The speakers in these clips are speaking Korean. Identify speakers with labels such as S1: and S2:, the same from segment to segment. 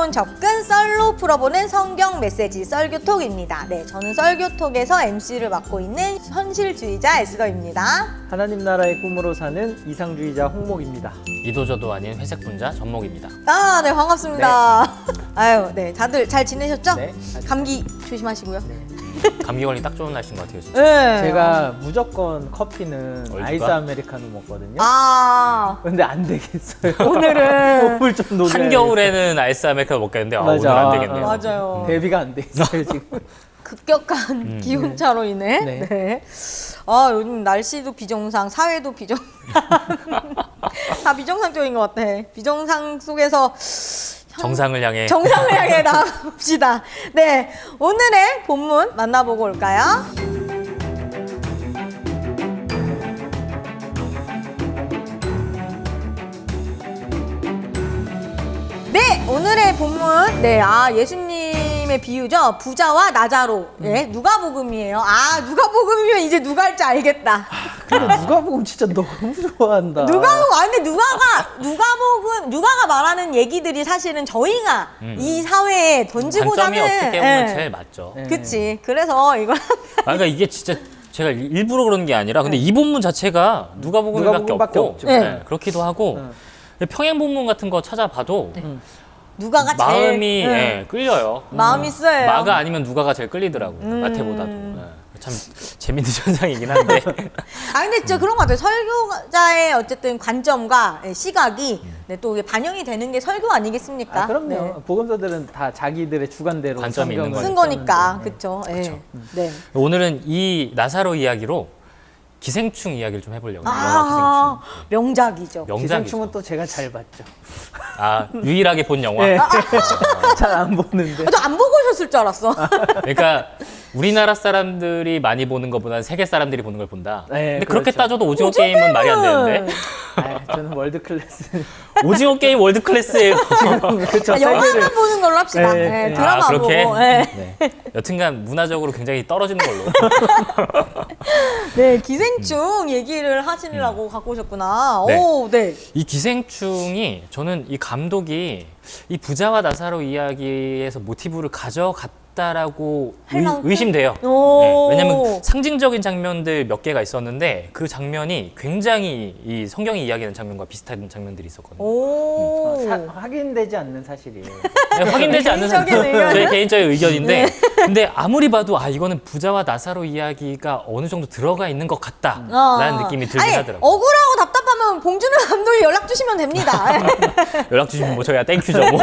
S1: 새로운 접근 썰로 풀어보는 성경 메시지 썰교톡입니다. 네, 저는 썰교톡에서 MC를 맡고 있는 현실주의자 에스더입니다.
S2: 하나님 나라의 꿈으로 사는 이상주의자 홍목입니다.
S3: 이도저도 아닌 회색 분자 전목입니다.
S1: 아, 네, 반갑습니다. 아유, 네, 다들 잘 지내셨죠?
S2: 네.
S1: 감기 조심하시고요.
S2: 네.
S3: 감기 걸리 딱 좋은 날씨인 것 같아요, 진짜.
S1: 네.
S2: 제가 무조건 커피는
S3: 얼죽아?
S2: 아이스 아메리카노 먹거든요.
S1: 아,
S2: 근데 안 되겠어요.
S1: 오늘은
S2: 몸을 좀 녹여야
S3: 한겨울에는 아이스 아메리카노 먹겠는데
S2: 맞아.
S3: 오늘 안 되겠네요.
S1: 맞아요.
S2: 대비가 안 돼 있어요 지금.
S1: 급격한 기온차로 인해.
S2: 네.
S1: 네. 아, 요즘 날씨도 비정상, 사회도 비정상. 다 비정상적인 것 같아. 비정상 속에서
S3: 정상을 향해
S1: 정상을 향해 나가봅시다. 네, 오늘의 본문 만나보고 올까요? 네, 오늘의 본문. 네, 예수님의 비유죠. 부자와 나자로. 예, 누가복음이에요. 누가복음이면 이제 누가 할지 알겠다.
S2: 근데 누가복음 진짜 너무 좋아한다.
S1: 근데 누가가 말하는 얘기들이 사실은 저희가 이 사회에 던지고자
S3: 관점이
S1: 하는.
S3: 어떻게 보면 제일 맞죠.
S2: 네.
S1: 그치. 그래서 이걸
S3: 그러니까 이게 진짜 제가 일부러 그런 게 아니라 근데 이 본문 자체가 누가복음밖에
S2: 누가복음밖에
S3: 없고
S2: 없죠.
S3: 네, 그렇기도 하고
S2: 네.
S3: 평행 본문 같은 거 찾아봐도
S1: 누가가
S3: 마음이
S1: 제일
S3: 예, 끌려요.
S1: 마음이 쓰여요.
S3: 마가 아니면 누가가 제일 끌리더라고. 마태보다도. 예, 참 재밌는 현상이긴 한데.
S1: 근데 진짜 그런 것 같아요. 설교자의 어쨌든 관점과 시각이 네, 또 이게 반영이 되는 게 설교 아니겠습니까?
S2: 그럼요.
S1: 네.
S2: 복음서들은 다 자기들의 주관대로
S3: 관점이 있는
S1: 쓴
S3: 거니까.
S1: 거니까. 그쵸. 예. 네.
S3: 오늘은 이 나사로 이야기로 기생충 이야기를 좀 해보려고 해요. 영화
S1: 명작이죠.
S3: 기생충.
S2: 기생충은 또 제가 잘 봤죠.
S3: 유일하게 본 영화.
S2: 네. 잘 안 보는데.
S1: 저 안 보고 오셨을 줄 알았어.
S3: 그러니까 우리나라 사람들이 많이 보는 것보다는 세계 사람들이 보는 걸 본다.
S2: 네,
S3: 근데 그렇게
S2: 그렇죠.
S3: 따져도 오징어 게임은 말이 안 되는데.
S2: 저는 월드 클래스.
S3: 오징어 게임 월드 클래스예요.
S2: 그렇죠.
S1: 영화만 보는 걸로 합시다.
S2: 네.
S1: 네, 드라마 안
S3: 그렇게?
S1: 보고. 네.
S3: 네. 여튼간 문화적으로 굉장히 떨어지는 걸로.
S1: 네, 기생충 얘기를 하시려고 갖고 오셨구나.
S3: 네.
S1: 오, 네.
S3: 이 기생충이 저는 이 감독이 이 부자와 나사로 이야기에서 모티브를 가져갔다라고
S1: 할 만큼?
S3: 의심돼요.
S1: 오.
S3: 네, 왜냐면 상징적인 장면들 몇 개가 있었는데 그 장면이 굉장히 이 성경이 이야기하는 장면과 비슷한 장면들이 있었거든요.
S1: 오.
S2: 확인되지 않는 사실이에요.
S3: 네, 확인되지 않는
S1: 개인적인 의견.
S3: 제 개인적인 의견인데 근데 아무리 봐도 이거는 부자와 나사로 이야기가 어느 정도 들어가 있는 것 같다라는 느낌이 들긴 하더라고요.
S1: 억울하고 답답하면 봉준호 감독이 연락 주시면 됩니다.
S3: 연락 주시면 뭐 저희가 땡큐죠 뭐.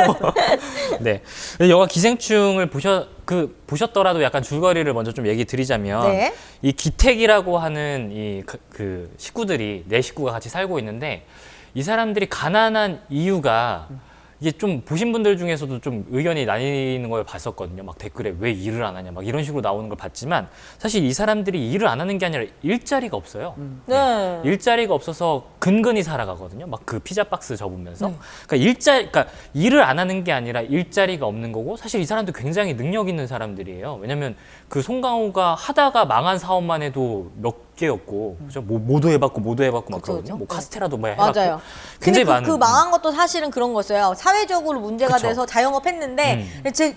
S3: 네. 영화 기생충을 보셨더라도 약간 줄거리를 먼저 좀 얘기 드리자면
S1: 네.
S3: 이 기택이라고 하는 그 식구들이 네 식구가 같이 살고 있는데 이 사람들이 가난한 이유가 이게 좀 보신 분들 중에서도 좀 의견이 나뉘는 걸 봤었거든요. 막 댓글에 왜 일을 안 하냐 막 이런 식으로 나오는 걸 봤지만 사실 이 사람들이 일을 안 하는 게 아니라 일자리가 없어요.
S1: 네.
S3: 일자리가 없어서 근근히 살아가거든요. 막 그 피자 박스 접으면서. 그러니까 일을 안 하는 게 아니라 일자리가 없는 거고 사실 이 사람들 굉장히 능력 있는 사람들이에요. 왜냐면 그 송강호가 하다가 망한 사업만 해도 몇 개였고 그죠? 모도 해봤고 막
S1: 그쵸,
S3: 그러거든요.
S1: 그쵸.
S3: 뭐
S1: 네.
S3: 카스테라도 뭐 해봤고.
S1: 맞아요.
S3: 굉장히
S1: 근데
S3: 많은.
S1: 그 망한 것도 사실은 그런 거였어요. 사회적으로 문제가
S3: 그쵸.
S1: 돼서 자영업 했는데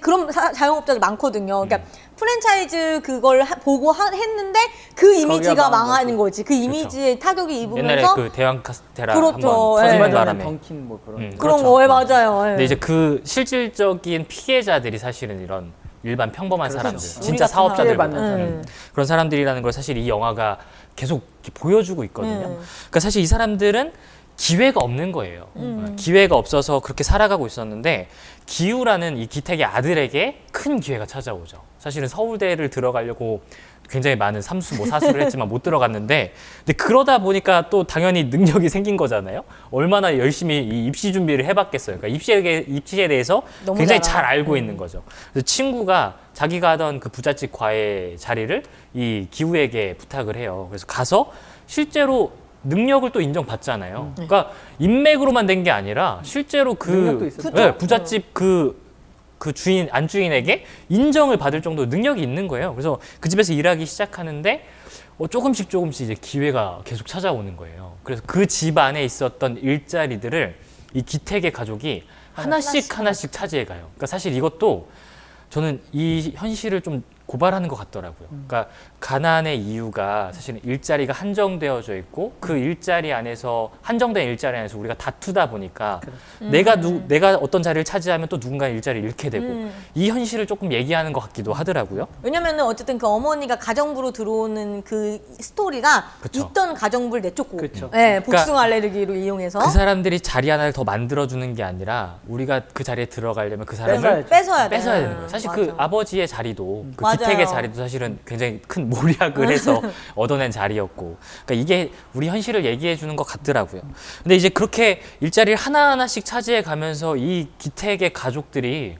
S1: 그런 자영업자들 많거든요. 그러니까 프랜차이즈 그걸 보고 했는데 그 이미지가
S2: 망한
S1: 망하는 거지. 그 이미지에 타격이
S3: 옛날에
S1: 입으면서
S3: 그 대왕 카스테라
S1: 그렇죠.
S3: 한번
S1: 예.
S3: 터지는
S2: 얼마 전에
S3: 바람에.
S2: 던킨 뭐 그런.
S1: 그런
S3: 그렇죠.
S1: 거에 맞아요. 예.
S3: 근데 이제 그 실질적인 피해자들이 사실은 이런 일반 평범한 사람들,
S1: 우리
S3: 진짜
S1: 같은
S3: 사업자들
S2: 사람. 피해받는
S1: 사람.
S3: 그런 사람들이라는 걸 사실 이 영화가 계속 이렇게 보여주고 있거든요. 그러니까 사실 이 사람들은 기회가 없는 거예요. 기회가 없어서 그렇게 살아가고 있었는데 기우라는 이 기택의 아들에게 큰 기회가 찾아오죠. 사실은 서울대를 들어가려고 굉장히 많은 삼수 뭐 사수를 했지만 못 들어갔는데 근데 그러다 보니까 또 당연히 능력이 생긴 거잖아요. 얼마나 열심히 이 입시 준비를 해봤겠어요. 그러니까 입시에 대해서
S1: 너무
S3: 굉장히
S1: 잘
S3: 잘 알고 있는 거죠. 그래서 친구가 자기가 하던 그 부잣집 과외 자리를 이 기우에게 부탁을 해요. 그래서 가서 실제로 능력을 또 인정받잖아요. 그러니까 인맥으로만 된 게 아니라 실제로
S2: 능력도
S3: 그
S2: 있었죠.
S3: 네, 부잣집 그 주인 안주인에게 인정을 받을 정도로 능력이 있는 거예요. 그래서 그 집에서 일하기 시작하는데 조금씩 이제 기회가 계속 찾아오는 거예요. 그래서 그 집 안에 있었던 일자리들을 이 기택의 가족이 하나씩 차지해 가요. 그러니까 사실 이것도 저는 이 현실을 좀 고발하는 것 같더라고요. 그러니까 가난의 이유가 사실은 일자리가 한정되어져 있고 그 일자리 안에서 한정된 일자리 안에서 우리가 다투다 보니까 내가 어떤 자리를 차지하면 또 누군가 일자리를 잃게 되고 이 현실을 조금 얘기하는 것 같기도 하더라고요.
S1: 왜냐면은 어쨌든 그 어머니가 가정부로 들어오는 그 스토리가
S3: 그쵸.
S1: 있던 가정부를 내쫓고
S2: 그쵸.
S1: 네, 복숭아
S3: 그러니까
S1: 알레르기로 이용해서
S3: 그 사람들이 자리 하나를 더 만들어주는 게 아니라 우리가 그 자리에 들어가려면 그 사람을
S1: 뺏어야
S3: 뺏어야 되는 거예요. 사실 그
S1: 맞아.
S3: 아버지의 자리도 그
S1: 맞아요.
S3: 기택의 자리도 사실은 굉장히 큰 모략을 해서 얻어낸 자리였고, 그러니까 이게 우리 현실을 얘기해 주는 것 같더라고요. 근데 이제 그렇게 일자리를 하나하나씩 차지해 가면서 이 기택의 가족들이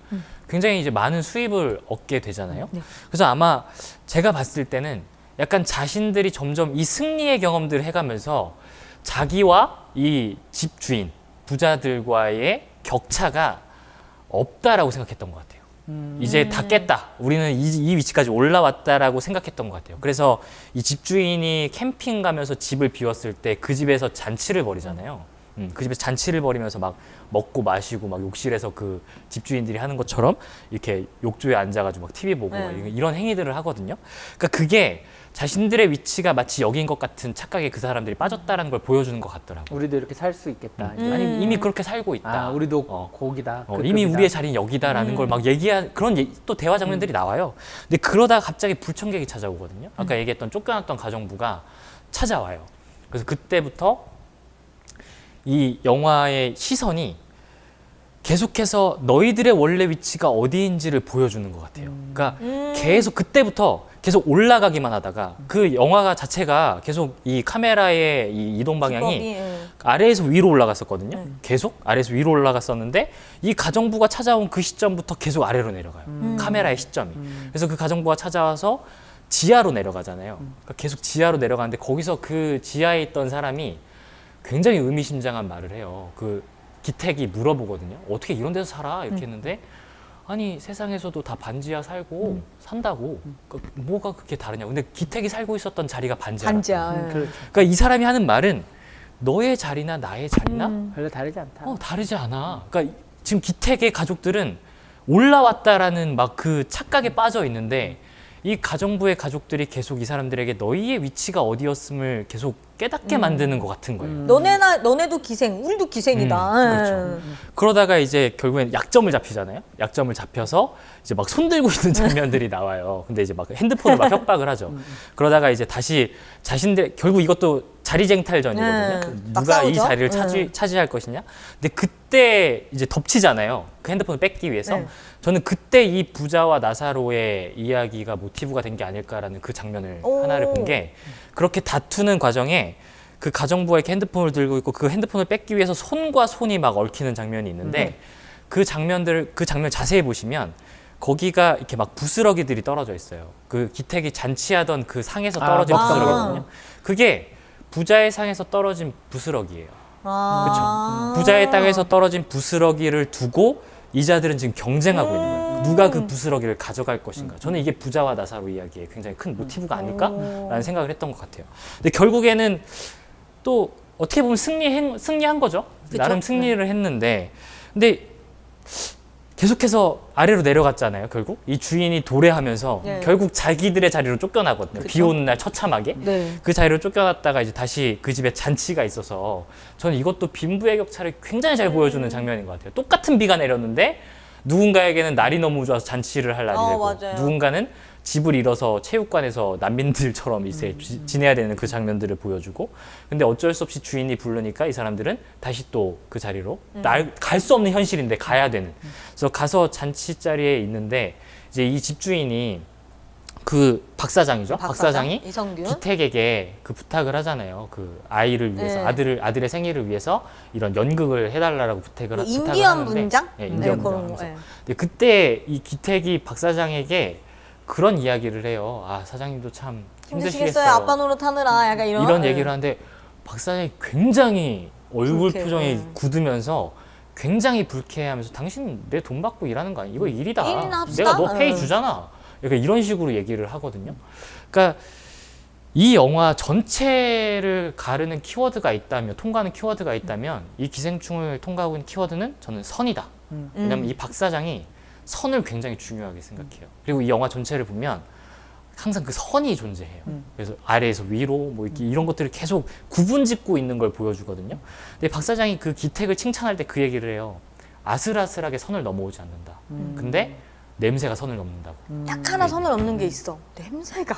S3: 굉장히 이제 많은 수입을 얻게 되잖아요. 그래서 아마 제가 봤을 때는 약간 자신들이 점점 이 승리의 경험들을 해가면서 자기와 이 집주인, 부자들과의 격차가 없다라고 생각했던 것 같아요. 이제 다 깼다. 우리는 이 위치까지 올라왔다라고 생각했던 것 같아요. 그래서 이 집주인이 캠핑 가면서 집을 비웠을 때 그 집에서 잔치를 벌이잖아요. 그 집에서 잔치를 벌이면서 막 먹고 마시고 막 욕실에서 그 집주인들이 하는 것처럼 이렇게 욕조에 앉아가지고 막 TV 보고 막 이런 행위들을 하거든요. 그러니까 그게 자신들의 위치가 마치 여기인 것 같은 착각에 그 사람들이 빠졌다라는 걸 보여주는 것 같더라고요.
S2: 우리도 이렇게 살 수 있겠다. 이제.
S3: 아니 이미 그렇게 살고 있다.
S2: 아, 우리도
S3: 어.
S2: 거기다. 그
S3: 이미
S2: 급이다.
S3: 우리의 자리는 여기다라는 걸 막 얘기한 그런 또 대화 장면들이 나와요. 근데 그러다가 갑자기 불청객이 찾아오거든요. 아까 얘기했던 쫓겨났던 가정부가 찾아와요. 그래서 그때부터 이 영화의 시선이 계속해서 너희들의 원래 위치가 어디인지를 보여주는 것 같아요. 그러니까 계속 그때부터 계속 올라가기만 하다가 그 영화가 자체가 계속 이 카메라의 이 이동 방향이
S1: 기법이,
S3: 아래에서 위로 올라갔었거든요. 계속 아래에서 위로 올라갔었는데 이 가정부가 찾아온 그 시점부터 계속 아래로 내려가요. 카메라의 시점이. 그래서 그 가정부가 찾아와서 지하로 내려가잖아요. 그러니까 계속 지하로 내려가는데 거기서 그 지하에 있던 사람이 굉장히 의미심장한 말을 해요. 그 기택이 물어보거든요. 어떻게 이런 데서 살아? 이렇게 했는데 아니 세상에서도 다 반지하 살고 산다고. 그러니까 뭐가 그렇게 다르냐. 근데 기택이 살고 있었던 자리가 반지하.
S1: 반지야.
S2: 그렇죠.
S3: 그러니까 이 사람이 하는 말은 너의 자리나 나의 자리나
S2: 별로 다르지 않다.
S3: 다르지 않아. 그러니까 지금 기택의 가족들은 올라왔다라는 막 그 착각에 빠져 있는데 이 가정부의 가족들이 계속 이 사람들에게 너희의 위치가 어디였음을 계속 깨닫게 만드는 것 같은 거예요.
S1: 너네도 기생, 우리도 기생이다.
S3: 그렇죠. 그러다가 이제 결국엔 약점을 잡히잖아요. 약점을 잡혀서 이제 막 손들고 있는 장면들이 나와요. 근데 이제 막 핸드폰을 막 협박을 하죠. 그러다가 이제 다시 자신들 결국 이것도 자리쟁탈전이거든요.
S1: 막
S3: 누가 이
S1: 싸우죠.
S3: 자리를 차지할 것이냐. 근데 그때 이제 덮치잖아요. 그 핸드폰을 뺏기 위해서. 저는 그때 이 부자와 나사로의 이야기가 모티브가 된 게 아닐까라는 그 장면을 하나를 본 게 그렇게 다투는 과정에 그 가정부가 이렇게 핸드폰을 들고 있고 그 핸드폰을 뺏기 위해서 손과 손이 막 얽히는 장면이 있는데 그 장면 자세히 보시면 거기가 이렇게 막 부스러기들이 떨어져 있어요. 그 기택이 잔치하던 그 상에서 떨어진 부스러기거든요. 그게 부자의 상에서 떨어진 부스러기예요. 그렇죠. 부자의 땅에서 떨어진 부스러기를 두고 이자들은 지금 경쟁하고 있는 거예요. 누가 그 부스러기를 가져갈 것인가. 저는 이게 부자와 나사로 이야기의 굉장히 큰 모티브가 아닐까라는 생각을 했던 것 같아요. 근데 결국에는 또 어떻게 보면 승리한 거죠.
S1: 그쵸?
S3: 나름 승리를 했는데 근데 계속해서 아래로 내려갔잖아요. 결국 이 주인이 도래하면서
S1: 네.
S3: 결국 자기들의 자리로 쫓겨나거든요. 비 오는 날 처참하게
S1: 네.
S3: 그 자리로 쫓겨났다가 이제 다시 그 집에 잔치가 있어서 저는 이것도 빈부의 격차를 굉장히 잘 보여주는 장면인 것 같아요. 똑같은 비가 내렸는데 누군가에게는 날이 너무 좋아서 잔치를 할 날이 되고
S1: 맞아요.
S3: 누군가는 집을 잃어서 체육관에서 난민들처럼 이제 지내야 되는 그 장면들을 보여주고 근데 어쩔 수 없이 주인이 부르니까 이 사람들은 다시 또 그 자리로 갈 수 없는 현실인데 가야 되는 그래서 가서 잔치 자리에 있는데 이제 이 집주인이 그 박사장이죠. 박사장이
S1: 이성균.
S3: 기택에게 그 부탁을 하잖아요. 그 아이를 위해서
S1: 네.
S3: 아들의 생일을 위해서 이런 연극을 해달라고 부탁을
S1: 인디언
S3: 하는데
S1: 문장?
S3: 네, 인디언
S1: 그런
S3: 문장
S1: 거.
S3: 하면서 근데 그때 이 기택이 박사장에게 그런 이야기를 해요. 아 사장님도 참 힘드시겠어요.
S1: 아빠 노릇 하느라 약간 이런
S3: 얘기를 하는데 박사장이 굉장히 얼굴
S1: 불쾌해.
S3: 표정이 굳으면서 굉장히 불쾌해하면서 당신 내 돈 받고 일하는 거 아니야? 이거 일이다.
S1: 일이나 합시다.
S3: 내가 너 페이 주잖아. 약간 이런 식으로 얘기를 하거든요. 그러니까 이 영화 전체를 가르는 키워드가 있다면 통과하는 키워드가 있다면 이 기생충을 통과하고 있는 키워드는 저는 선이다. 왜냐면 이 박 사장이 선을 굉장히 중요하게 생각해요. 그리고 이 영화 전체를 보면 항상 그 선이 존재해요. 그래서 아래에서 위로 뭐 이렇게 이런 것들을 계속 구분짓고 있는 걸 보여주거든요. 근데 박 사장이 그 기택을 칭찬할 때 그 얘기를 해요. 아슬아슬하게 선을 넘어오지 않는다. 근데 냄새가 선을 넘는다고.
S1: 딱 하나 선을 넘는 게 있어. 냄새가.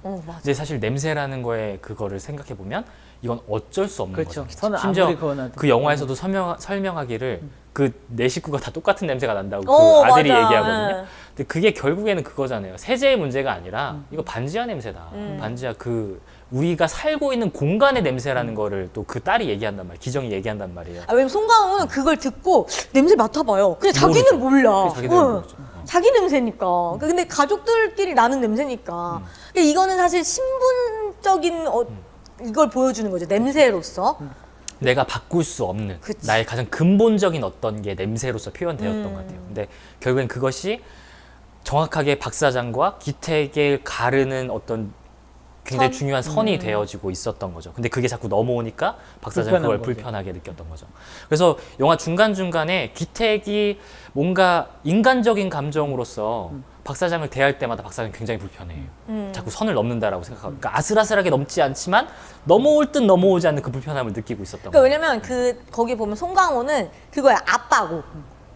S1: 맞아.
S3: 근데 사실 냄새라는 거에 그거를 생각해 보면 이건 어쩔 수 없는
S2: 그렇죠.
S3: 거죠.
S2: 선을
S3: 심지어
S2: 아무리 그어놔도.
S3: 그 영화에서도 설명하기를 그 네 식구가 다 똑같은 냄새가 난다고
S1: 오,
S3: 그 아들이
S1: 맞아.
S3: 얘기하거든요.
S1: 네.
S3: 근데 그게 결국에는 그거잖아요. 세제의 문제가 아니라 이거 반지하 냄새다. 반지하 그 우리가 살고 있는 공간의 냄새라는 거를 또 그 딸이 얘기한단 말이에요. 기정이 얘기한단 말이에요.
S1: 왜냐면 송강호는 그걸 듣고 냄새 맡아봐요. 근데 자기는 몰라.
S3: 자기들은 모르죠.
S1: 자기 냄새니까. 근데 가족들끼리 나는 냄새니까. 근데 이거는 사실 신분적인 이걸 보여주는 거죠. 냄새로서.
S3: 내가 바꿀 수 없는
S1: 그치.
S3: 나의 가장 근본적인 어떤 게 냄새로서 표현되었던 것 같아요. 근데 결국엔 그것이 정확하게 박 사장과 기택을 가르는 어떤 굉장히
S1: 선?
S3: 중요한 선이 되어지고 있었던 거죠. 근데 그게 자꾸 넘어오니까 박 사장은 그걸
S2: 불편한 거죠.
S3: 불편하게 느꼈던 거죠. 그래서 영화 중간중간에 기택이 뭔가 인간적인 감정으로서 박 사장을 대할 때마다 박 사장이 굉장히 불편해요. 자꾸 선을 넘는다라고 생각하고 그러니까 아슬아슬하게 넘지 않지만 넘어올 듯 넘어오지 않는 그 불편함을 느끼고 있었던
S1: 그러니까
S3: 거예요.
S1: 왜냐면 거기 보면 송강호는 그거야. 아빠고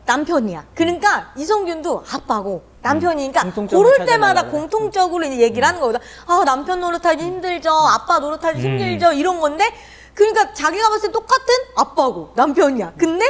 S1: 남편이야. 그러니까 이성균도 아빠고 남편이니까
S2: 공통점을
S1: 고를 때마다
S2: 찾아내려고.
S1: 공통적으로 이제 얘기를 하는 거거든. 아, 남편 노릇하기 힘들죠. 아빠 노릇하기 힘들죠. 이런 건데 그러니까 자기가 봤을 때 똑같은 아빠고 남편이야. 근데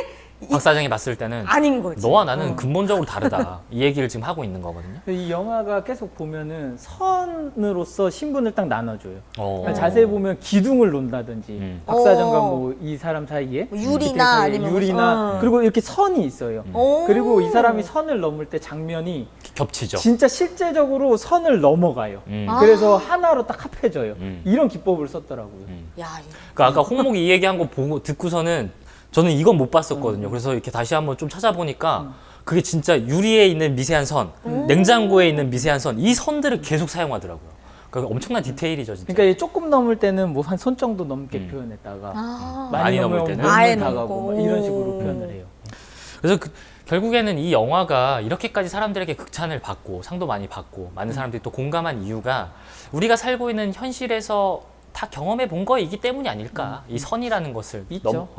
S3: 박 사장이 봤을 때는
S1: 아닌 거지.
S3: 너와 나는 근본적으로 다르다. 이 얘기를 지금 하고 있는 거거든요.
S2: 이 영화가 계속 보면은 선으로서 신분을 딱 나눠줘요. 그러니까
S3: 어.
S2: 자세히 보면 기둥을 놓는다든지 박사장과 뭐 이 사람 사이에
S1: 뭐 유리나
S2: 기택 사이에
S1: 아니면
S2: 유리나
S1: 무슨,
S2: 그리고 이렇게 선이 있어요.
S1: 오.
S2: 그리고 이 사람이 선을 넘을 때 장면이
S3: 겹치죠.
S2: 진짜 실제적으로 선을 넘어가요.
S1: 아.
S2: 그래서 하나로 딱 합해져요.
S3: 음.
S2: 이런 기법을 썼더라고요.
S1: 야,
S3: 그러니까 아까 홍목이 이 얘기한 거 보고 듣고서는 저는 이건 못 봤었거든요. 그래서 이렇게 다시 한번 좀 찾아보니까 그게 진짜 유리에 있는 미세한 선, 냉장고에 있는 미세한 선, 이 선들을 계속 사용하더라고요. 그러니까 엄청난 디테일이죠, 진짜.
S2: 그러니까 이 조금 넘을 때는 뭐 한 손 정도 넘게 표현했다가
S1: 아.
S3: 많이 넘을
S2: 넘으면
S3: 때는?
S1: 아예
S2: 문문 다가고
S1: 넘고.
S2: 막 이런 식으로 표현을 해요.
S3: 그래서 결국에는 이 영화가 이렇게까지 사람들에게 극찬을 받고 상도 많이 받고 많은 사람들이 또 공감한 이유가 우리가 살고 있는 현실에서 다 경험해 본 거이기 때문이 아닐까. 이 선이라는 것을
S2: 있죠.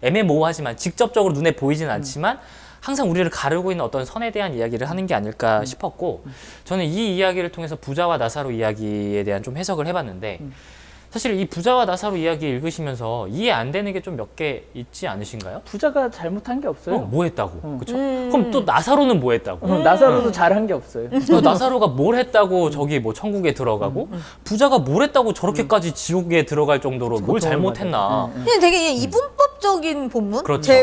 S3: 애매모호하지만 직접적으로 눈에 보이지는 않지만 항상 우리를 가르고 있는 어떤 선에 대한 이야기를 하는 게 아닐까 싶었고 저는 이 이야기를 통해서 부자와 나사로 이야기에 대한 좀 해석을 해봤는데 사실 이 부자와 나사로 이야기 읽으시면서 이해 안 되는 게 좀 몇 개 있지 않으신가요?
S2: 부자가 잘못한 게 없어요.
S3: 뭐 했다고? 그쵸? 그럼 또 나사로는 뭐 했다고?
S2: 나사로도 잘한 게 없어요.
S3: 나사로가 뭘 했다고 저기 뭐 천국에 들어가고 부자가 뭘 했다고 저렇게까지 지옥에 들어갈 정도로 뭘 잘못했나?
S1: 근데 되게 이분법적인 본문?
S3: 그렇죠.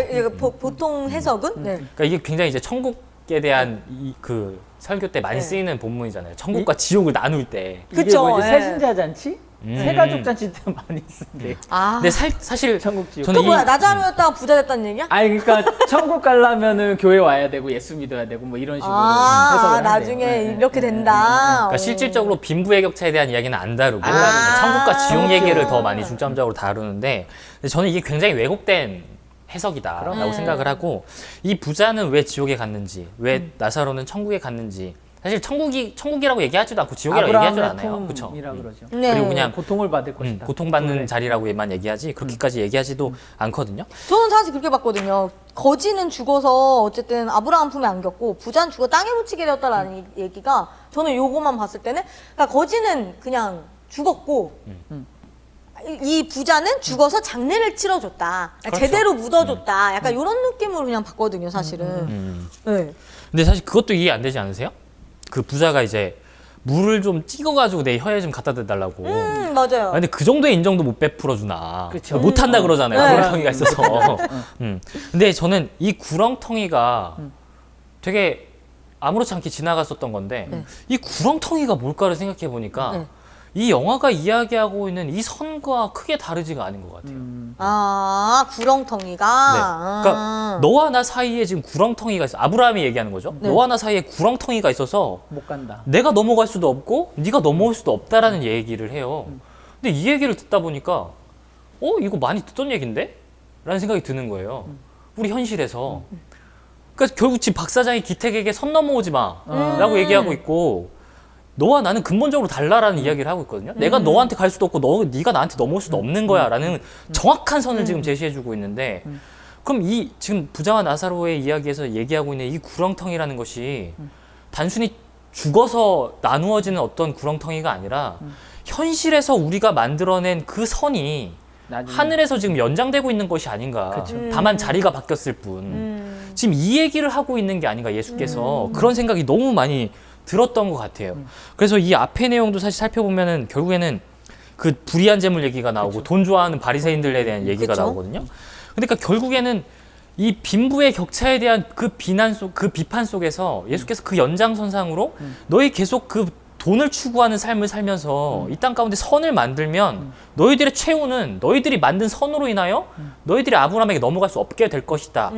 S1: 보통 해석은? 네.
S3: 그러니까 이게 굉장히 이제 천국에 대한 그 설교 때 많이
S1: 네.
S3: 쓰이는 본문이잖아요. 천국과 지옥을 나눌 때.
S2: 이게
S1: 그쵸,
S2: 뭐 이제
S1: 예.
S2: 새신자 잔치, 새가족 잔치 때 많이 쓴대.
S1: 아.
S3: 근데 사실
S2: 천국 지옥.
S3: 저는
S1: 또 뭐야? 나자로였다가 부자 됐다는 얘기야?
S2: 아니 그러니까 천국 가려면은 교회 와야 되고 예수 믿어야 되고 뭐 이런 식으로
S1: 아,
S2: 해석을 한대요.
S1: 나중에
S2: 네,
S1: 이렇게
S2: 네,
S1: 된다.
S3: 그러니까 실질적으로 빈부의 격차에 대한 이야기는 안 다루고
S1: 아.
S3: 천국과 지옥
S1: 그렇죠.
S3: 얘기를 더 많이 중점적으로 다루는데 근데 저는 이게 굉장히 왜곡된 해석이다라고 생각을 하고 이 부자는 왜 지옥에 갔는지 왜 나사로는 천국에 갔는지 사실 천국이라고 얘기하지도 않고 지옥이라고 얘기하지도 않아요. 그렇죠.
S2: 이라 그러죠.
S1: 네.
S3: 그리고 그냥
S2: 고통을 받을 것이다.
S3: 고통받는
S2: 네.
S3: 자리라고만 얘기하지 그렇게까지 얘기하지도 않거든요.
S1: 저는 사실 그렇게 봤거든요. 거지는 죽어서 어쨌든 아브라함 품에 안겼고 부자는 죽어 땅에 묻히게 되었다라는 얘기가 저는 요거만 봤을 때는 그러니까 거지는 그냥 죽었고 이 부자는 죽어서 장례를 치러줬다.
S3: 그렇죠.
S1: 제대로 묻어줬다. 약간 이런 느낌으로 그냥 봤거든요, 사실은. 네.
S3: 근데 사실 그것도 이해 안 되지 않으세요? 그 부자가 이제 물을 좀 찍어가지고 내 혀에 좀 갖다 대달라고.
S1: 맞아요.
S3: 아, 근데 그 정도의 인정도 못 베풀어 주나.
S2: 그쵸.
S3: 못한다 그러잖아요.
S1: 네.
S3: 구렁텅이가 있어서. 근데 저는 이 구렁텅이가 되게 아무렇지 않게 지나갔었던 건데
S1: 네.
S3: 이 구렁텅이가 뭘까를 생각해 보니까
S1: 네.
S3: 이 영화가 이야기하고 있는 이 선과 크게 다르지가 않은 것 같아요.
S1: 아, 구렁텅이가.
S3: 네.
S1: 아.
S3: 그러니까 너와 나 사이에 지금 구렁텅이가 있어. 아브라함이 얘기하는 거죠.
S1: 네.
S3: 너와 나 사이에 구렁텅이가 있어서
S2: 못 간다.
S3: 내가 넘어갈 수도 없고 네가 넘어올 수도 없다라는 얘기를 해요. 근데 이 얘기를 듣다 보니까 이거 많이 듣던 얘긴데? 라는 생각이 드는 거예요. 우리 현실에서. 그러니까 결국 지금 박 사장이 기택에게 선 넘어오지 마라고 얘기하고 있고 너와 나는 근본적으로 달라라는 이야기를 하고 있거든요. 내가 너한테 갈 수도 없고 네가 나한테 넘어올 수도 없는 거야라는 정확한 선을 지금 제시해주고 있는데 그럼 이 지금 부자와 나사로의 이야기에서 얘기하고 있는 이 구렁텅이라는 것이 단순히 죽어서 나누어지는 어떤 구렁텅이가 아니라 현실에서 우리가 만들어낸 그 선이
S2: 나중에.
S3: 하늘에서 지금 연장되고 있는 것이 아닌가.
S2: 그쵸.
S3: 다만 자리가 바뀌었을 뿐. 지금 이 얘기를 하고 있는 게 아닌가 예수께서 그런 생각이 너무 많이 들었던 것 같아요. 그래서 이 앞의 내용도 사실 살펴보면은 결국에는 그 불의한 재물 얘기가 나오고 돈 좋아하는 바리새인들에 대한 얘기가
S1: 그쵸.
S3: 나오거든요. 그러니까 결국에는 이 빈부의 격차에 대한 그 그 비판 속에서 예수께서 그 연장선상으로 너희 계속 그 돈을 추구하는 삶을 살면서 이 땅 가운데 선을 만들면 너희들의 최후는 너희들이 만든 선으로 인하여 너희들이 아브라함에게 넘어갈 수 없게 될 것이다.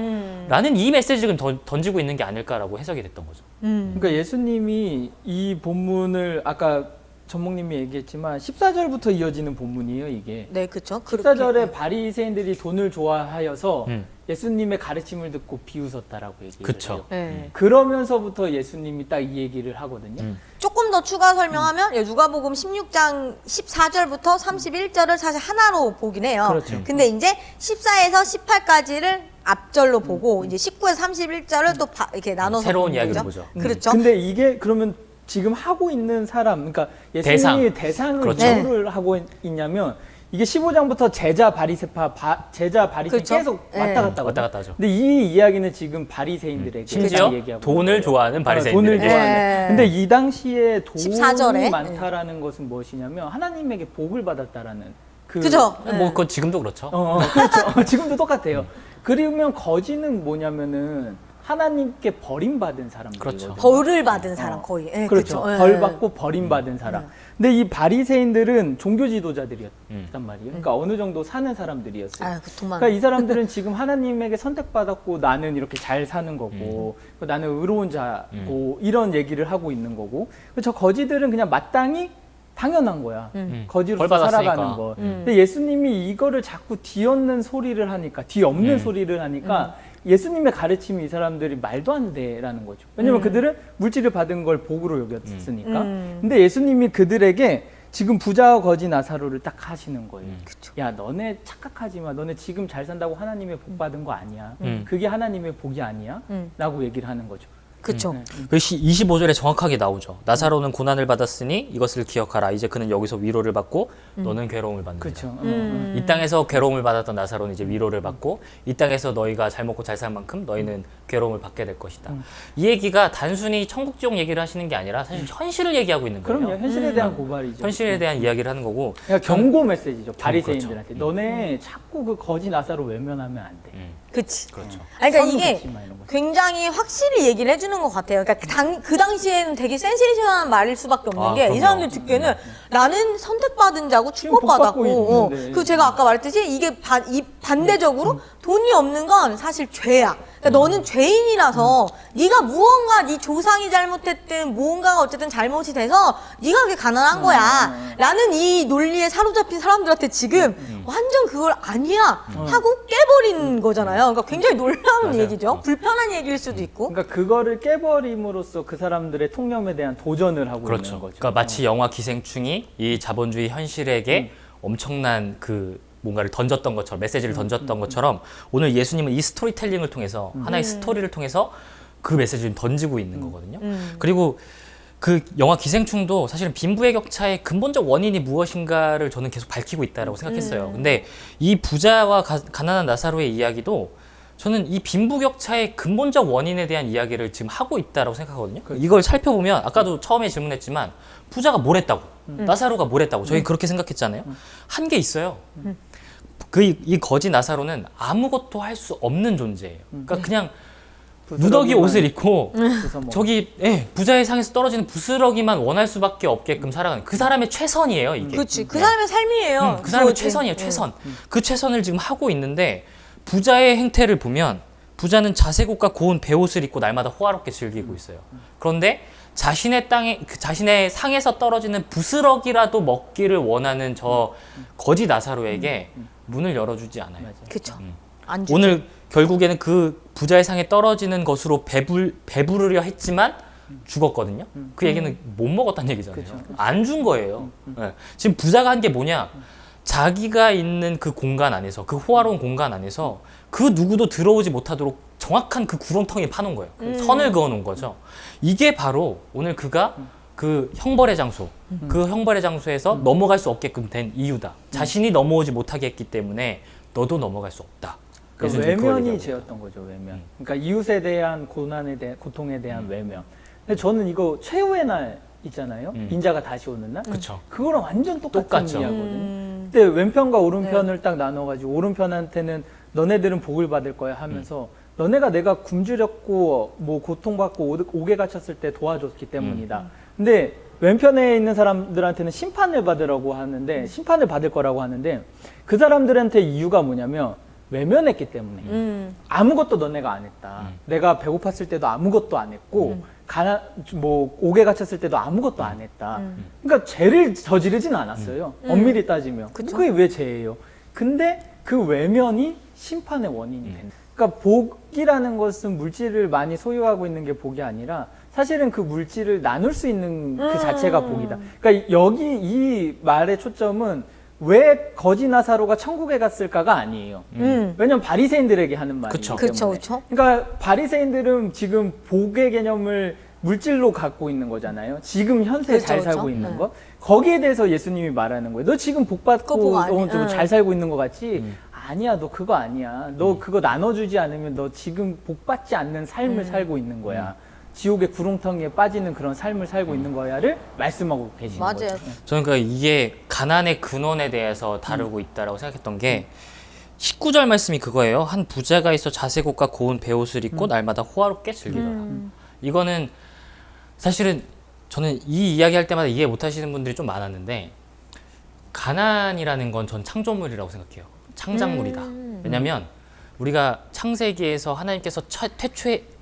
S3: 라는 이 메시지를 던지고 있는 게 아닐까라고 해석이 됐던 거죠.
S2: 그러니까 예수님이 이 본문을 아까 전목님이 얘기했지만 14절부터 이어지는 본문이에요, 이게.
S1: 네, 그렇죠.
S2: 14절에 바리새인들이 돈을 좋아하여서
S3: 음.
S2: 예수님의 가르침을 듣고 비웃었다라고 얘기해요.
S3: 그쵸.
S1: 네.
S2: 그러면서부터 예수님이 딱 이 얘기를 하거든요.
S1: 조금 더 추가 설명하면 누가복음 16장 14절부터 31절을 사실 하나로 보긴 해요.
S2: 그렇죠.
S1: 근데 이제 14에서 18까지를 앞절로 보고 이제 19에서 31절을 또 이렇게 나눠서
S3: 새로운
S1: 보는
S3: 이야기를
S1: 거죠.
S3: 보죠.
S1: 그렇죠.
S2: 근데 이게 그러면 지금 하고 있는 사람, 그러니까 예수님이 대상을
S3: 그렇죠.
S2: 누구를 하고 있냐면 이게 15장부터 제자 바리새파, 제자 바리새
S1: 그렇죠.
S2: 계속
S1: 네.
S2: 왔다 갔다
S3: 왔다 갔다 하죠.
S2: 근데 이 이야기는 지금 바리새인들에게
S3: 심지어
S2: 얘기하고
S3: 돈을
S2: 있는 거예요.
S3: 좋아하는 바리새인들.
S2: 돈을
S1: 네.
S2: 좋아하는. 근데 이 당시에 돈이
S1: 14절에.
S2: 많다라는 것은 무엇이냐면 하나님에게 복을 받았다라는
S1: 그죠.
S3: 뭐 그건 지금도 그렇죠.
S2: 그렇죠. 지금도 똑같아요. 그러면 거지는 뭐냐면은 하나님께 버림받은 사람들이거든요.
S3: 그렇죠.
S1: 벌을 받은 사람 거의. 예,
S2: 그렇죠.
S1: 그렇죠. 예.
S2: 벌 받고 버림받은 사람. 근데 이 바리새인들은 종교 지도자들이었단 말이에요. 그러니까 어느 정도 사는 사람들이었어요.
S1: 아유, 그 돈만.
S2: 그러니까 이 사람들은 지금 하나님에게 선택받았고 나는 이렇게 잘 사는 거고 나는 의로운 자고 이런 얘기를 하고 있는 거고 저 거지들은 그냥 마땅히 당연한 거야. 거지로서
S3: 벌 받았으니까.
S2: 살아가는 거. 근데 예수님이 이거를 자꾸 뒤엎는 소리를 하니까 뒤엎는 소리를 하니까 예수님의 가르침이 이 사람들이 말도 안 돼라는 거죠. 왜냐면 그들은 물질을 받은 걸 복으로 여겼으니까. 근데 예수님이 그들에게 지금 부자와 거지 나사로를 딱 하시는 거예요. 야, 너네 착각하지 마. 너네 지금 잘 산다고 하나님의 복 받은 거 아니야. 그게 하나님의 복이 아니야. 라고 얘기를 하는 거죠.
S1: 그렇죠.
S3: 그 25절에 정확하게 나오죠. 나사로는 고난을 받았으니 이것을 기억하라. 이제 그는 여기서 위로를 받고 너는 괴로움을 받는다.
S2: 그렇죠.
S3: 이 땅에서 괴로움을 받았던 나사로는 이제 위로를 받고 이 땅에서 너희가 잘 먹고 잘 살 만큼 너희는 괴로움을 받게 될 것이다. 이 얘기가 단순히 천국 지옥 얘기를 하시는 게 아니라 사실 현실을 얘기하고 있는 거예요.
S2: 그럼요. 현실에 대한 고발이죠.
S3: 현실에 대한 이야기를 하는 거고.
S2: 그러니까 경고 메시지죠. 바리새인들한테.
S3: 그렇죠.
S2: 너네 자꾸 그 거지 나사로 외면하면 안 돼.
S1: 그치.
S3: 그렇죠.
S1: 아니, 그러니까
S2: 선을
S1: 이게
S2: 긋지 마, 이런 거.
S1: 굉장히 확실히 얘기를 해주는 것 같아요. 그러니까 그 당시에는 되게 센세이션한 말일 수밖에 없는 게 이
S3: 그럼요.
S1: 사람들 듣기에는 나는 선택받은 자고
S2: 지금 복 받고
S1: 축복받았고
S2: 있는데.
S1: 그 제가 아까 말했듯이 이게 반대적으로 돈이 없는 건 사실 죄야. 그러니까 너는 죄인이라서 네가 무언가 네 조상이 잘못했든 무언가가 어쨌든 잘못이 돼서 네가 그게 가난한 거야 라는 이 논리에 사로잡힌 사람들한테 지금 완전 그걸 아니야 하고 깨버린 거잖아요. 그러니까 굉장히 놀라운
S3: 맞아요.
S1: 얘기죠. 불편한 얘기일 수도 있고.
S2: 그러니까 그거를 깨버림으로써 그 사람들의 통념에 대한 도전을 하고
S3: 그렇죠.
S2: 있는 거죠.
S3: 그러니까 마치 영화 기생충이 이 자본주의 현실에게 엄청난 그 뭔가를 던졌던 것처럼 메시지를 던졌던 것처럼 오늘 예수님은 이 스토리텔링을 통해서 하나의 스토리를 통해서 그 메시지를 던지고 있는 거거든요. 그리고 그 영화 기생충도 사실은 빈부의 격차의 근본적 원인이 무엇인가를 저는 계속 밝히고 있다라고 생각했어요. 근데 이 부자와 가난한 나사로의 이야기도 저는 이 빈부격차의 근본적 원인에 대한 이야기를 지금 하고 있다고 생각하거든요. 이걸 살펴보면 아까도 처음에 질문했지만 부자가 뭘 했다고, 나사로가 뭘 했다고 저희 그렇게 생각했잖아요. 한 게 있어요. 이 거지 나사로는 아무것도 할 수 없는 존재예요. 그러니까 그냥 누더기 옷을 입고 저기 부자의 상에서 떨어지는 부스러기만 원할 수밖에 없게끔 살아가는 그 사람의 최선이에요, 이게.
S1: 그렇지. 그 사람의 삶이에요.
S3: 그 사람의
S1: 그거지.
S3: 최선이에요, 최선. 그 최선을 지금 하고 있는데 부자의 행태를 보면 부자는 자세곡과 고운 베옷을 입고 날마다 호화롭게 즐기고 있어요. 그런데 자신의 땅에 자신의 상에서 떨어지는 부스러기라도 먹기를 원하는 저 거지 나사로에게 문을 열어주지 않아요.
S1: 그쵸. 안 주죠.
S3: 오늘 결국에는 그 부자의 상에 떨어지는 것으로 배부르려 했지만 죽었거든요. 그 얘기는 못 먹었다는 얘기잖아요.
S2: 그쵸.
S3: 안 준 거예요. 네. 지금 부자가 한 게 뭐냐? 자기가 있는 그 공간 안에서, 그 호화로운 공간 안에서 그 누구도 들어오지 못하도록 정확한 그 구렁텅이에 파놓은 거예요. 선을 그어놓은 거죠. 이게 바로 오늘 그가 그 형벌의 장소, 그 형벌의 장소에서 넘어갈 수 없게끔 된 이유다. 자신이 넘어오지 못하게 했기 때문에 너도 넘어갈 수 없다.
S2: 그
S3: 예수님이 그걸
S2: 외면이
S3: 얘기하고
S2: 죄였던 거죠, 외면. 그러니까 이웃에 대한 고난에 대한 고통에 대한 외면. 근데 저는 이거 최후의 날 있잖아요. 인자가 다시 오는 날.
S3: 그쵸.
S2: 그거랑 완전 똑같은
S3: 똑같죠.
S2: 이야거든요. 근데 왼편과 오른편을 딱 나눠가지고 오른편한테는 너네들은 복을 받을 거야 하면서 너네가 내가 굶주렸고 뭐 고통받고 옥에 갇혔을 때 도와줬기 때문이다. 근데 왼편에 있는 사람들한테는 심판을 받으라고 하는데 심판을 받을 거라고 하는데 그 사람들한테 이유가 뭐냐면 외면했기 때문에 아무것도 너네가 안 했다. 내가 배고팠을 때도 아무것도 안 했고 뭐 옥에 갇혔을 때도 아무것도 안 했다. 그러니까 죄를 저지르진 않았어요. 엄밀히 따지면.
S1: 그쵸?
S2: 그게 왜 죄예요? 근데 그 외면이 심판의 원인이 된다. 그러니까 복이라는 것은 물질을 많이 소유하고 있는 게 복이 아니라 사실은 그 물질을 나눌 수 있는 그 자체가 복이다. 그러니까 여기 이 말의 초점은 왜 거지 나사로가 천국에 갔을까가 아니에요. 왜냐면 바리새인들에게 하는 말이기
S3: 그쵸.
S2: 때문에.
S1: 그쵸, 그쵸.
S2: 그러니까 바리새인들은 지금 복의 개념을 물질로 갖고 있는 거잖아요. 지금 현세
S1: 그쵸,
S2: 잘
S1: 그쵸.
S2: 살고 있는
S1: 네.
S2: 거. 거기에 대해서 예수님이 말하는 거예요. 너 지금 복
S1: 그거
S2: 받고
S1: 복 아니-
S2: 좀
S1: 응.
S2: 잘 살고 있는 거 같지? 아니야, 너 그거 아니야. 너 그거 나눠주지 않으면 너 지금 복 받지 않는 삶을 살고 있는 거야. 지옥의 구렁텅이에 빠지는 그런 삶을 살고 있는 거야를 말씀하고 계시는
S1: 맞아요.
S2: 거죠.
S3: 저는 그러니까 이게 가난의 근원에 대해서 다루고 있다라고 생각했던 게 19절 말씀이 그거예요. 한 부자가 있어 자색옷과 고운 베옷을 입고 날마다 호화롭게 즐기더라. 이거는 사실은 저는 이 이야기 할 때마다 이해 못 하시는 분들이 좀 많았는데 가난이라는 건 전 창조물이라고 생각해요. 창작물이다. 왜냐면 우리가 창세기에서 하나님께서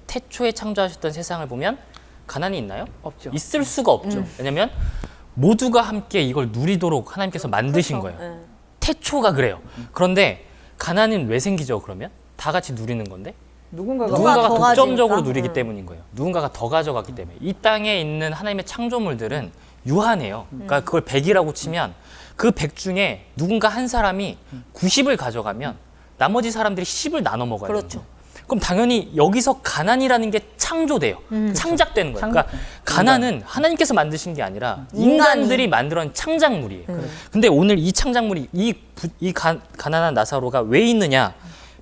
S3: 태초에 창조하셨던 세상을 보면 가난이 있나요?
S2: 없죠.
S3: 있을 수가 없죠. 왜냐면 모두가 함께 이걸 누리도록 하나님께서 만드신 거예요.
S1: 네.
S3: 태초가 그래요. 그런데 가난은 왜 생기죠, 그러면? 다 같이 누리는 건데?
S2: 누군가가
S3: 누군가가
S1: 더
S3: 독점적으로
S1: 가지니까?
S3: 누리기 때문인 거예요. 누군가가 더 가져갔기 때문에. 이 땅에 있는 하나님의 창조물들은 유한해요. 그러니까 그걸 100이라고 치면 그 100 중에 누군가 한 사람이 90을 가져가면 나머지 사람들이 10을 나눠 먹어야 돼요.
S1: 그렇죠.
S3: 그럼 당연히 여기서 가난이라는 게 창조돼요. 창작되는 거예요. 그러니까 가난은 하나님께서 만드신 게 아니라 인간들이 만들어낸 창작물이에요. 근데 오늘 이 창작물이 가난한 나사로가 왜 있느냐?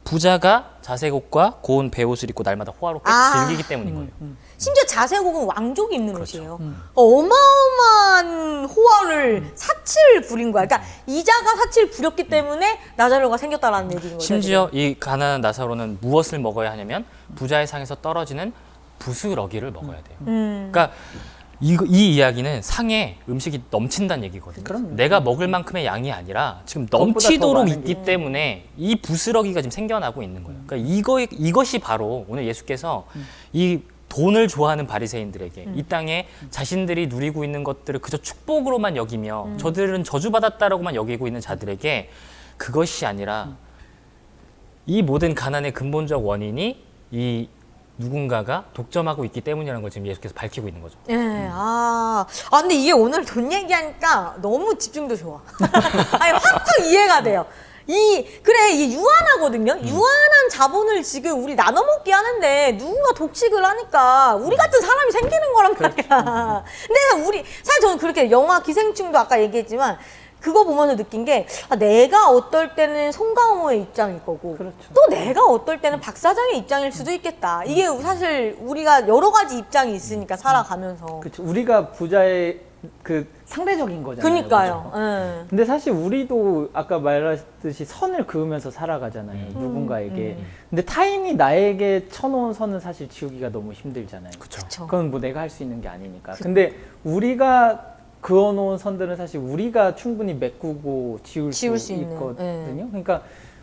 S3: 부자가 자색옷과 고운 베옷을 입고 날마다 호화롭게
S1: 아.
S3: 즐기기 때문인 거예요.
S1: 심지어 자색옥은 왕족이 입는
S3: 그렇죠.
S1: 옷이에요. 어마어마한 호화를 사치를 부린 거야. 그러니까 이자가 사치를 부렸기 때문에 나자로가 생겼다라는 얘기인 거죠.
S3: 심지어 이 가난한 나사로는 무엇을 먹어야 하냐면 부자의 상에서 떨어지는 부스러기를 먹어야 돼요. 그러니까 이 이야기는 상에 음식이 넘친다는 얘기거든요.
S2: 그럼요.
S3: 내가 먹을 만큼의 양이 아니라 지금
S2: 그것보다 더
S3: 넘치도록
S2: 많은
S3: 있기 때문에 이 부스러기가 지금 생겨나고 있는 거예요. 그러니까 이것이 바로 오늘 예수께서 이 돈을 좋아하는 바리새인들에게 이 땅에 자신들이 누리고 있는 것들을 그저 축복으로만 여기며 저들은 저주받았다라고만 여기고 있는 자들에게 그것이 아니라 이 모든 가난의 근본적 원인이 이 누군가가 독점하고 있기 때문이라는 걸 지금 예수께서 밝히고 있는 거죠.
S1: 예, 근데 이게 오늘 돈 얘기하니까 너무 집중도 좋아. 아니, 확확 이해가 돼요. 이게 유한하거든요? 유한한 자본을 지금 우리 나눠먹기 하는데 누군가 독식을 하니까 우리 같은 사람이 생기는 거란 말이야. 근데 사실 저는 그렇게 영화 기생충도 아까 얘기했지만 그거 보면서 느낀 게 내가 어떨 때는 송강호의 입장일 거고
S2: 그렇죠.
S1: 또 내가 어떨 때는 박 사장의 입장일 수도 있겠다. 이게 사실 우리가 여러 가지 입장이 있으니까 살아가면서.
S2: 그렇죠. 우리가 부자의 그 상대적인 거잖아요.
S1: 그러니까요.
S2: 그렇죠?
S1: 예.
S2: 근데 사실 우리도 아까 말했듯이 선을 그으면서 살아가잖아요. 누군가에게. 근데 타인이 나에게 쳐놓은 선은 사실 지우기가 너무 힘들잖아요.
S3: 그렇죠.
S1: 그쵸.
S2: 그건 뭐 내가 할 수 있는 게 아니니까. 근데 우리가 그어놓은 선들은 사실 우리가 충분히 메꾸고 지울 수
S1: 있는,
S2: 있거든요. 그러니까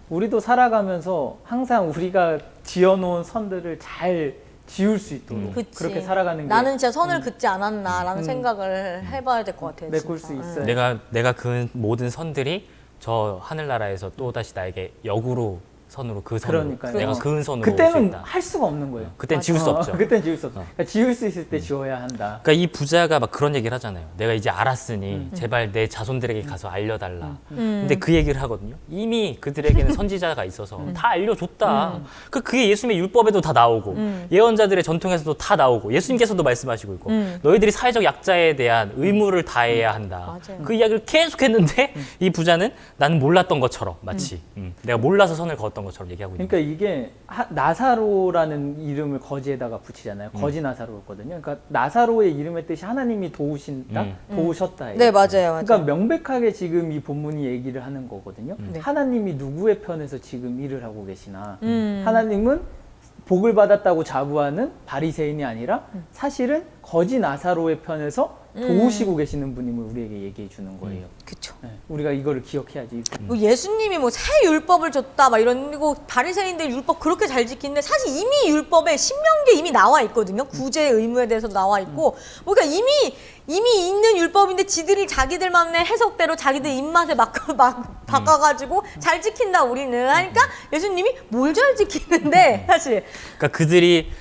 S2: 우리도 살아가면서 항상 우리가 지어놓은 선들을 잘 지울 수 있도록
S1: 그치.
S2: 그렇게 살아가는 게
S1: 나는 진짜 선을 긋지 않았나라는 생각을 해봐야 될 것 같아요.
S2: 메꿀
S1: 진짜.
S2: 수 있어요.
S3: 내가 그 모든 선들이 저 하늘나라에서 또 다시 나에게 역으로 선으로 그 선으로
S2: 그러니까요.
S3: 내가 그은 선으로 올수
S2: 그때는
S3: 있다.
S2: 할 수가 없는 거예요.
S3: 그땐 지울 수 없죠.
S2: 그때는 지울 수 없어. 그러니까 지울 수 있을 때 지워야 한다.
S3: 그러니까 이 부자가 막 그런 얘기를 하잖아요. 내가 이제 알았으니 제발 내 자손들에게 가서 알려달라. 근데 그 얘기를 하거든요. 이미 그들에게는 선지자가 있어서 다 알려줬다. 그게 예수님의 율법에도 다 나오고 예언자들의 전통에서도 다 나오고 예수님께서도 말씀하시고 있고 너희들이 사회적 약자에 대한 의무를 다해야 한다.
S1: 맞아요.
S3: 그 이야기를 계속 했는데 이 부자는 나는 몰랐던 것처럼 마치 내가 몰라서 선을 그었던 것처럼 얘기하고 있는
S2: 그러니까 이게 나사로라는 이름을 거지에다가 붙이잖아요. 거지 나사로였거든요. 그러니까 나사로의 이름의 뜻이 하나님이 도우신다, 도우셨다.
S1: 네, 맞아요.
S2: 그러니까 명백하게 지금 이 본문이 얘기를 하는 거거든요.
S1: 네.
S2: 하나님이 누구의 편에서 지금 일을 하고 계시나. 하나님은 복을 받았다고 자부하는 바리새인이 아니라 사실은 거지 나사로의 편에서 도우시고 계시는 분임을 우리에게 얘기해 주는 거예요.
S1: 그쵸.
S2: 네, 우리가 이거를 기억해야지.
S1: 뭐 예수님이 뭐 새 율법을 줬다 막 이러고 바리새인들 율법 그렇게 잘 지키는데 사실 이미 율법에 신명기에 이미 나와 있거든요. 구제의 의무에 대해서도 나와 있고 뭐 그러니까 이미 있는 율법인데 지들이 자기들만의 해석대로 자기들 입맛에 막 바꿔가지고 잘 지킨다 우리는 하니까 예수님이 뭘 잘 지키는데 사실
S3: 그러니까 그들이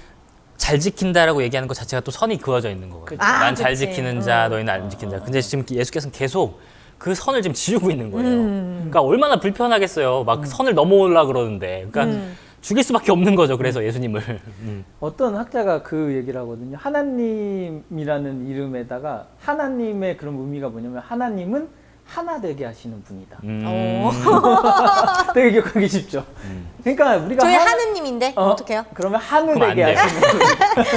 S3: 잘 지킨다라고 얘기하는 것 자체가 또 선이 그어져 있는 거거든요.
S1: 아,
S3: 난 잘
S1: 그치.
S3: 지키는 자, 너희는 안 지키는 자. 근데 지금 예수께서는 계속 그 선을 지금 지우고 있는 거예요. 그러니까 얼마나 불편하겠어요. 막 선을 넘어오려고 그러는데. 그러니까 죽일 수밖에 없는 거죠. 그래서 예수님을.
S2: 어떤 학자가 그 얘기를 하거든요. 하나님이라는 이름에다가 하나님의 그런 의미가 뭐냐면 하나님은 하나 되게 하시는 분이다. 되게 기억하기 쉽죠. 그러니까 우리가
S1: 저희 하느님인데 어떡해요?
S2: 그러면 하늘
S3: 그럼 안
S2: 되게
S3: 돼요.
S2: 하시는 분.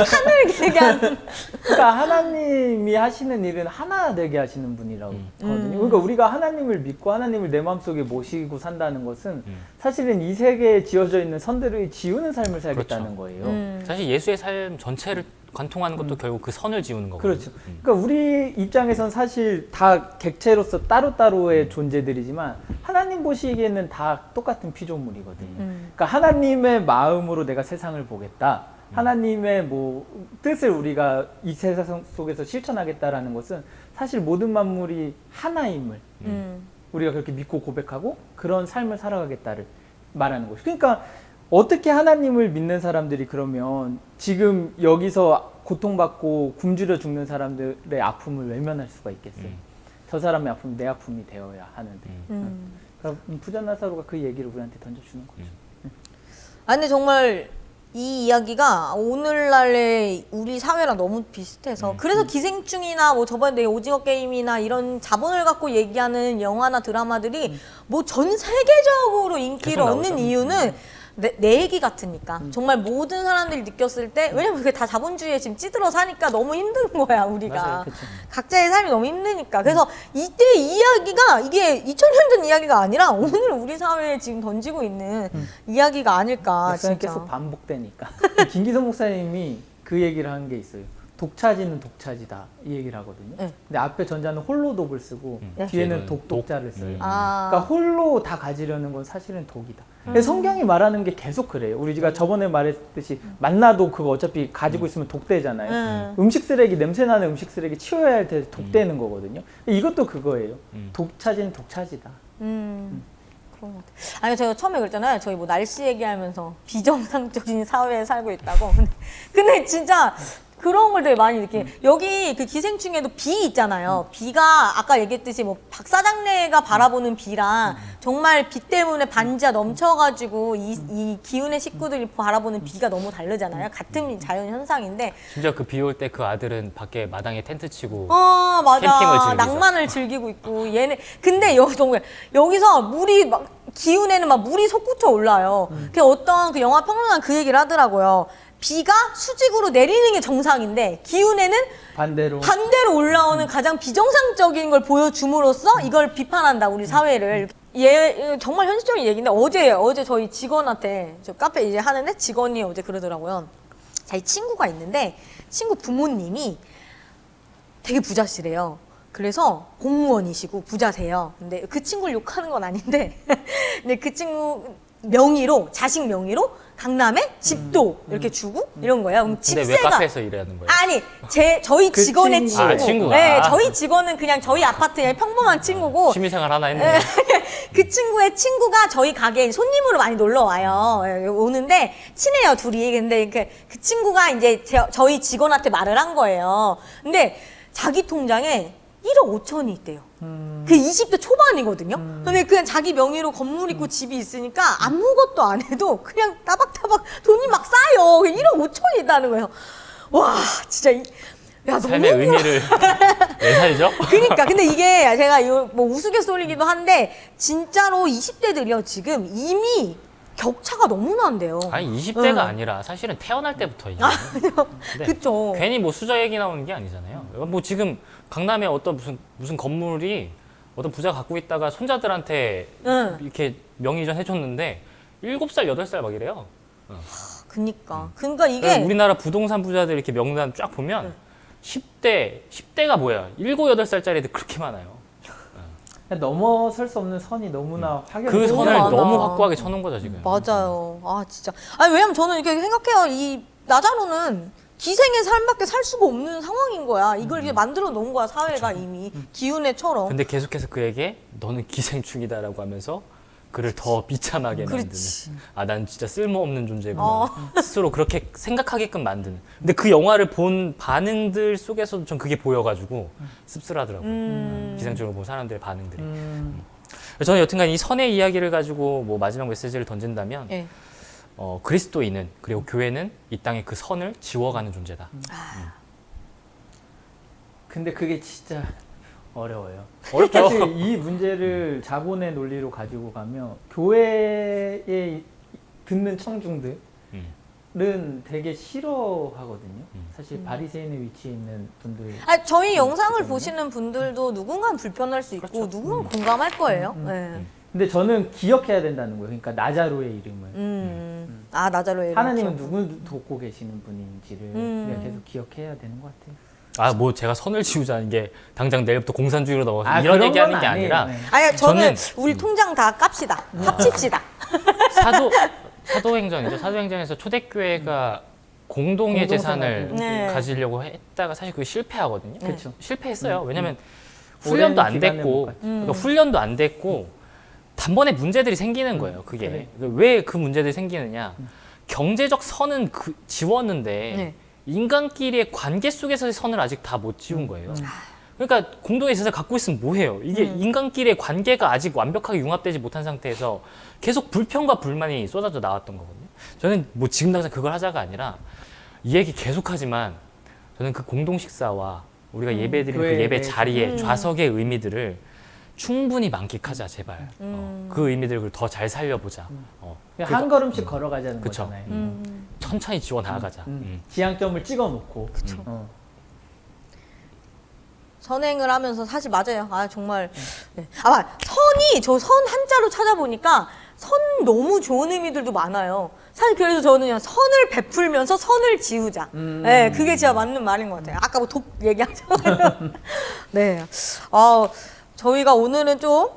S1: 하늘 되게 하는
S2: 그러니까 하나님이 하시는 일은 하나 되게 하시는 분이라고 하거든요. 그러니까 우리가 하나님을 믿고 하나님을 내 마음속에 모시고 산다는 것은 사실은 이 세계에 지어져 있는 선들을 지우는 삶을 살겠다는
S3: 그렇죠.
S2: 거예요.
S3: 사실 예수의 삶 전체를 관통하는 것도 결국 그 선을 지우는 거거든요.
S2: 그렇죠. 그러니까 우리 입장에선 사실 다 객체로서 따로따로의 존재들이지만 하나님 보시기에는 다 똑같은 피조물이거든요. 그러니까 하나님의 마음으로 내가 세상을 보겠다. 하나님의 뭐 뜻을 우리가 이 세상 속에서 실천하겠다라는 것은 사실 모든 만물이 하나임을 우리가 그렇게 믿고 고백하고 그런 삶을 살아가겠다를 말하는 것이죠. 그러니까 어떻게 하나님을 믿는 사람들이 그러면 지금 여기서 고통받고 굶주려 죽는 사람들의 아픔을 외면할 수가 있겠어요? 저 사람의 아픔이 내 아픔이 되어야 하는데. 그러니까 부자 나사로가 그 얘기를 우리한테 던져주는 거죠.
S1: 아 근데 정말 이 이야기가 오늘날의 우리 사회랑 너무 비슷해서 그래서 기생충이나 뭐 저번에 오징어 게임이나 이런 자본을 갖고 얘기하는 영화나 드라마들이 뭐 전 세계적으로 인기를
S3: 계속
S1: 얻는
S3: 나오죠.
S1: 이유는 내 얘기 같으니까 정말 모든 사람들이 느꼈을 때 왜냐면 그게 다 자본주의에 지금 찌들어 사니까 너무 힘든 거야 우리가
S2: 맞아요, 그쵸.
S1: 각자의 삶이 너무 힘드니까 그래서 이때 이야기가 이게 2000년 전 이야기가 아니라 오늘 우리 사회에 지금 던지고 있는 이야기가 아닐까
S2: 역사는
S1: 진짜
S2: 계속 반복되니까. 김기성 목사님이 그 얘기를 한 게 있어요. 독차지는 독차지다 이 얘기를 하거든요.
S1: 네.
S2: 근데 앞에 전자는 홀로 독을 쓰고
S1: 네.
S2: 뒤에는
S3: 뒤에는
S2: 독자를 써요.
S1: 아.
S2: 그러니까 홀로 다 가지려는 건 사실은 독이다. 근데 성경이 말하는 게 계속 그래요. 우리가 저번에 말했듯이 만나도 그거 어차피 가지고 있으면 독되잖아요. 음식 쓰레기, 냄새나는 음식 쓰레기 치워야 할 때 독되는 거거든요. 이것도 그거예요. 독차지는 독차지다.
S1: 그런 것 같아요. 아니 제가 처음에 그랬잖아요. 저희 뭐 날씨 얘기하면서 비정상적인 사회에 살고 있다고. 근데 진짜 그런 걸 되게 많이 느끼. 여기 그 기생충에도 비 있잖아요. 비가 아까 얘기했듯이 뭐 박사장내가 바라보는 비랑 정말 비 때문에 반지하 넘쳐가지고 이 기운의 식구들이 바라보는 비가 너무 다르잖아요. 같은 자연 현상인데.
S3: 심지어 그 비 올 때 그 아들은 밖에 마당에 텐트 치고
S1: 맞아.
S3: 캠핑을 즐기죠.
S1: 낭만을 즐기고 있고 얘네. 근데 정말 여기서 물이 막 기운에는 막 물이 솟구쳐 올라요. 그 어떤 그 영화 평론가 그 얘기를 하더라고요. 비가 수직으로 내리는 게 정상인데 기운에는
S2: 반대로
S1: 올라오는 가장 비정상적인 걸 보여줌으로써 이걸 비판한다 우리 사회를. 정말 현실적인 얘기인데 어제 저희 직원한테 저 카페 이제 하는데 직원이 어제 그러더라고요. 자기 친구가 있는데 친구 부모님이 되게 부자시래요. 그래서 공무원이시고 부자세요. 근데 그 친구를 욕하는 건 아닌데 근데 그 친구 명의로 자식 명의로 강남에 집도 이렇게 주고 이런 거예요. 그럼
S3: 근데 왜
S1: 집세가
S3: 카페에서 일하는 거예요?
S1: 아니 저희
S2: 그
S1: 직원의
S2: 친구.
S1: 친구.
S3: 아, 친구가.
S1: 네, 저희 직원은 그냥 저희 아파트에 그냥 평범한 친구고
S3: 취미생활 하나 했네.
S1: 그 친구의 친구가 저희 가게에 손님으로 많이 놀러 와요. 오는데 친해요 둘이. 근데 그 친구가 이제 저희 직원한테 말을 한 거예요. 근데 자기 통장에 1억 5천이 있대요. 그 20대 초반이거든요. 근데 그냥 자기 명의로 건물 있고 집이 있으니까 아무것도 안 해도 그냥 따박따박 돈이 막 쌓여. 1억 5천이 있다는 거예요. 와, 진짜 야, 너무
S3: 삶의 의미를 왜 살죠?
S1: 그러니까 근데 이게 제가 이거 뭐 우스갯소리기도 한데 진짜로 20대들이요 지금 이미 격차가 너무 난대요.
S3: 아니 20대가 아니라 사실은 태어날 때부터 이제. 근데
S1: 그쵸.
S3: 괜히 뭐 수저 얘기 나오는 게 아니잖아요. 뭐 지금 강남에 어떤 무슨 건물이 어떤 부자가 갖고 있다가 손자들한테
S1: 응.
S3: 이렇게 명의 이전 해줬는데 7살, 8살 막 이래요.
S1: 그러니까 이게
S3: 우리나라 부동산 부자들 이렇게 명단 쫙 보면 10대가 뭐야? 7, 8살짜리 애들 그렇게 많아요.
S2: 넘어설 수 없는 선이 너무나 확연히
S3: 그
S1: 너무
S3: 선을
S1: 많아.
S3: 너무 확고하게 쳐놓은 거죠 지금.
S1: 맞아요. 아 진짜. 아니 왜냐면 저는 이렇게 생각해요. 이 나자로는 기생의 삶밖에 살 수가 없는 상황인 거야. 이걸 이제 만들어 놓은 거야 사회가 이미 기운애처럼.
S3: 근데 계속해서 그에게 너는 기생충이다라고 하면서 그를 더 비참하게 만드는.
S1: 그렇지.
S3: 아, 난 진짜 쓸모없는 존재구나. 스스로 그렇게 생각하게끔 만드는. 근데 그 영화를 본 반응들 속에서도 전 그게 보여가지고 씁쓸하더라고요. 기생충을 본 사람들의 반응들이. 저는 여튼간 이 선의 이야기를 가지고 뭐 마지막 메시지를 던진다면
S1: 예.
S3: 그리스도인은 그리고 교회는 이 땅의 그 선을 지워가는 존재다.
S2: 근데 그게 진짜 어려워요.
S3: 어렵죠?
S2: 사실 이 문제를 자본의 논리로 가지고 가면 교회에 듣는 청중들은 되게 싫어하거든요. 사실 바리새인의 위치에 있는 분들.
S1: 아니, 저희 영상을 보시는 분들도 누군가는 불편할 수 있고 누군가는 공감할 거예요. 예.
S2: 근데 저는 기억해야 된다는 거예요. 그러니까 나자로의 이름을.
S1: 아 나자로의
S2: 하나님은
S1: 이름.
S2: 누굴 돕고 계시는 분인지를 우리가 계속 기억해야 되는 것 같아요.
S3: 아, 뭐 제가 선을 지우자는 게 당장 내일부터 공산주의로 넘어서
S2: 아,
S3: 이런
S2: 그런
S3: 얘기하는
S2: 건
S3: 게
S2: 아니에요.
S3: 아니라
S2: 네.
S1: 아니 저는
S3: 저는-
S1: 우리 통장 다 깝시다. 합칩시다.
S3: 사도행전이죠. 사도행전에서 초대교회가 공동의 재산을
S1: 네.
S3: 가지려고 했다가 사실 그게 실패하거든요.
S2: 그렇죠.
S3: 실패했어요. 왜냐면
S2: 오랜
S3: 훈련도 안
S2: 기간을
S3: 됐고,
S2: 못 갔죠.
S3: 그러니까 훈련도 안 됐고 단번에 문제들이 생기는 거예요. 그게
S2: 그래.
S3: 왜 그 문제들이 생기느냐? 경제적 선은 지웠는데
S1: 네.
S3: 인간끼리의 관계 속에서의 선을 아직 다 못 지운 거예요. 그러니까 공동의 재산을 갖고 있으면 뭐해요? 이게 인간끼리의 관계가 아직 완벽하게 융합되지 못한 상태에서 계속 불평과 불만이 쏟아져 나왔던 거거든요. 저는 뭐 지금 당장 그걸 하자가 아니라 이 얘기 계속하지만 저는 그 공동 식사와 우리가 예배드리는 그
S2: 교회에
S3: 예배
S2: 대해서.
S3: 자리에 좌석의 의미들을 충분히 만끽하자 제발. 그 의미들을 더 잘 살려보자.
S2: 그냥 한 걸음씩 걸어가자는
S3: 그쵸.
S2: 거잖아요.
S3: 천천히 지워 나가자.
S2: 지향점을 찍어놓고.
S1: 선행을 하면서 사실 맞아요. 아 정말 네. 아마 선이 저 선 한자로 찾아보니까 선 너무 좋은 의미들도 많아요. 사실 그래서 저는 그냥 선을 베풀면서 선을 지우자. 네, 그게 진짜 맞는 말인 것 같아요. 아까 뭐 독 얘기하잖아요. 네, 저희가 오늘은 좀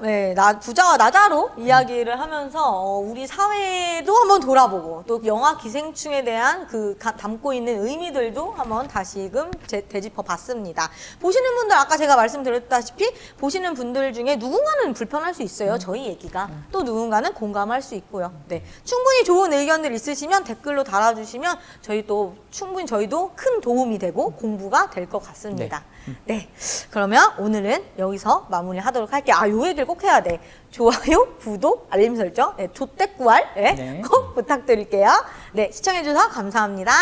S1: 부자와 나자로 이야기를 하면서 우리 사회도 한번 돌아보고 또 영화 기생충에 대한 그 담고 있는 의미들도 한번 다시금 되짚어 봤습니다. 보시는 분들 아까 제가 말씀드렸다시피 보시는 분들 중에 누군가는 불편할 수 있어요. 저희 얘기가. 또 누군가는 공감할 수 있고요. 네, 충분히 좋은 의견들 있으시면 댓글로 달아주시면 저희도 큰 도움이 되고 공부가 될 것 같습니다. 네, 그러면 오늘은 여기서 마무리하도록 할게요. 요 얘기를 꼭 해야 돼. 좋아요, 구독, 알림 설정, 조댓구알 꼭 부탁드릴게요. 네, 시청해주셔서 감사합니다.